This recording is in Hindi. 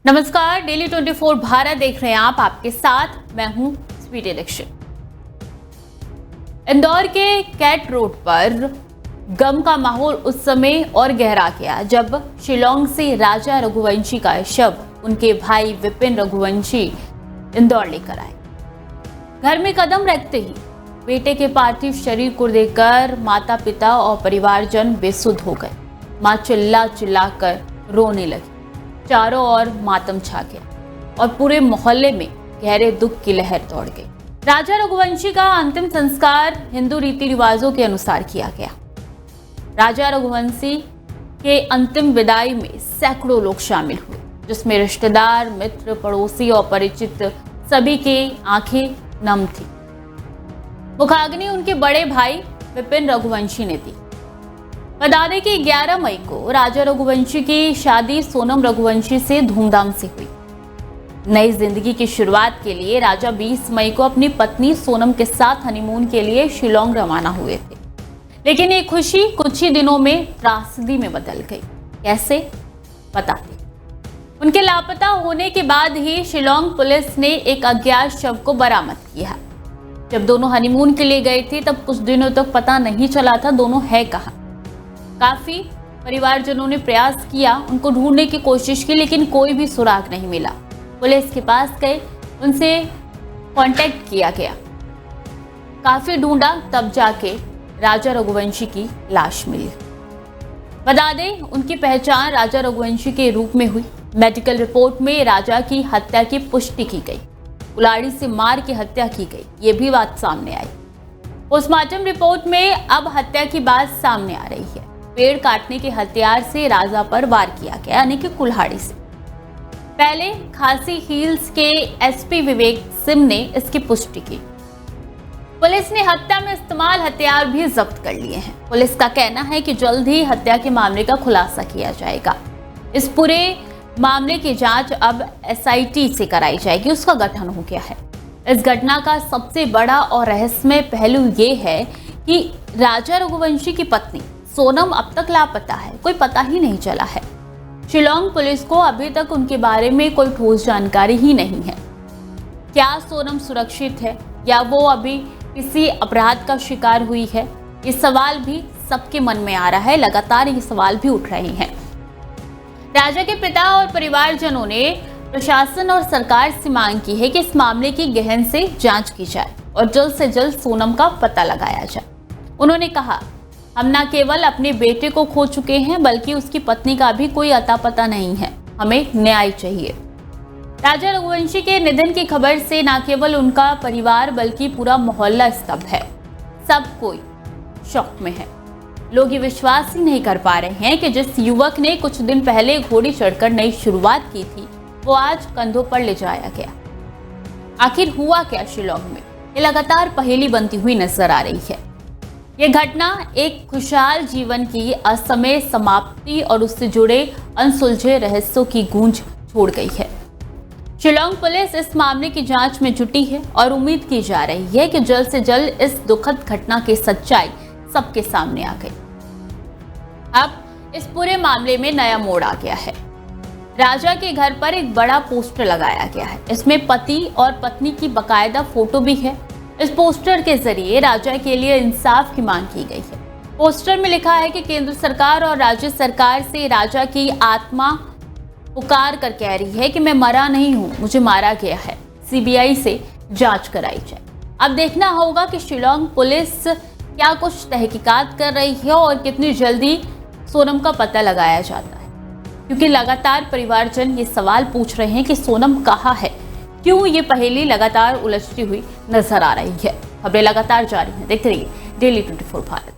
नमस्कार, डेली 24 भारत देख रहे हैं आप। आपके साथ मैं हूं स्वीटी दीक्षित। इंदौर के कैट रोड पर गम का माहौल उस समय और गहरा गया जब शिलांग से राजा रघुवंशी का शव उनके भाई विपिन रघुवंशी इंदौर लेकर आए। घर में कदम रखते ही बेटे के पार्थिव शरीर को देखकर माता पिता और परिवारजन बेसुध हो गए। मां चिल्ला चिल्लाकर रोने लगी। चारों ओर मातम छा गया और पूरे मोहल्ले में गहरे दुख की लहर दौड़ गई। राजा रघुवंशी का अंतिम संस्कार हिंदू रीति रिवाजों के अनुसार किया गया। राजा रघुवंशी के अंतिम विदाई में सैकड़ों लोग शामिल हुए, जिसमें रिश्तेदार, मित्र, पड़ोसी और परिचित सभी के आंखें नम थी। मुखाग्नि उनके बड़े भाई विपिन रघुवंशी ने दी। बता दें कि 11 मई को राजा रघुवंशी की शादी सोनम रघुवंशी से धूमधाम से हुई। नई जिंदगी की शुरुआत के लिए राजा 20 मई को अपनी पत्नी सोनम के साथ हनीमून के लिए शिलांग रवाना हुए थे, लेकिन ये खुशी कुछ ही दिनों में त्रासदी में बदल गई। कैसे, बताते। उनके लापता होने के बाद ही शिलांग पुलिस ने एक अज्ञात शव को बरामद किया। जब दोनों हनीमून के लिए गए थे तब कुछ दिनों तक पता नहीं चला था दोनों है कहाँ। काफी परिवारजनों ने प्रयास किया, उनको ढूंढने की कोशिश की, लेकिन कोई भी सुराग नहीं मिला। पुलिस के पास गए, उनसे कांटेक्ट किया गया। काफी ढूंढा, तब जाके राजा रघुवंशी की लाश मिली। बता दें, उनकी पहचान राजा रघुवंशी के रूप में हुई। मेडिकल रिपोर्ट में राजा की हत्या की पुष्टि की गई। कुल्हाड़ी से मार के हत्या की गई, ये भी बात सामने आई। पोस्टमार्टम रिपोर्ट में अब हत्या की बात सामने आ रही है। पेड़ काटने के हथियार से राजा पर वार किया गया, यानी कि कुल्हाड़ी से। पहले खासी हिल्स के एसपी विवेक सिंह ने इसकी पुष्टि की। पुलिस ने हत्या में इस्तेमाल हथियार भी जब्त कर लिए हैं। पुलिस का कहना है कि जल्द ही हत्या के मामले का खुलासा किया जाएगा। इस पूरे मामले की जांच अब एसआईटी से कराई जाएगी, उसका गठन हो गया है। इस घटना का सबसे बड़ा और रहस्यमय पहलू ये है कि राजा रघुवंशी की पत्नी सोनम अब तक लापता है, कोई पता ही नहीं चला है। शिलांग पुलिस को अभी तक उनके बारे में कोई ठोस जानकारी ही नहीं है। क्या सोनम सुरक्षित है या वो अभी किसी अपराध का शिकार हुई है, ये सवाल भी सबके मन में आ रहा है। लगातार ये सवाल भी उठ रहे हैं। राजा के पिता और परिवारजनों ने प्रशासन और सरकार से मांग की है कि इस मामले की गहन से जांच की जाए और जल्द से जल्द सोनम का पता लगाया जाए। उन्होंने कहा, हम न केवल अपने बेटे को खो चुके हैं बल्कि उसकी पत्नी का भी कोई अता पता नहीं है। हमें न्याय चाहिए। राजा रघुवंशी के निधन की खबर से न केवल उनका परिवार बल्कि पूरा मोहल्ला स्तब्ध है। सब कोई शॉक में है। लोग ये विश्वास ही नहीं कर पा रहे हैं कि जिस युवक ने कुछ दिन पहले घोड़ी चढ़कर नई शुरुआत की थी, वो आज कंधों पर ले जाया गया। आखिर हुआ क्या शिलांग में, ये लगातार पहेली बनती हुई नजर आ रही है। ये घटना एक खुशहाल जीवन की असमय समाप्ति और उससे जुड़े अनसुलझे रहस्यों की गूंज छोड़ गई है। शिलांग पुलिस इस मामले की जांच में जुटी है और उम्मीद की जा रही है कि जल्द से जल्द इस दुखद घटना की सच्चाई सबके सामने आ गई। अब इस पूरे मामले में नया मोड़ आ गया है। राजा के घर पर एक बड़ा पोस्टर लगाया गया है। इसमें पति और पत्नी की बकायदा फोटो भी है। इस पोस्टर के जरिए राजा के लिए इंसाफ की मांग की गई है। पोस्टर में लिखा है कि केंद्र सरकार और राज्य सरकार से राजा की आत्मा पुकार कर कह रही है कि मैं मरा नहीं हूं, मुझे मारा गया है। सीबीआई से जांच कराई जाए। अब देखना होगा कि शिलांग पुलिस क्या कुछ तहकीकात कर रही है और कितनी जल्दी सोनम का पता लगाया जाता है, क्योंकि लगातार परिवारजन ये सवाल पूछ रहे हैं कि सोनम कहाँ है। क्यों ये पहेली लगातार उलझती हुई नजर आ रही है। खबरें लगातार जारी हैं। देखते रहिए डेली 24 भारत।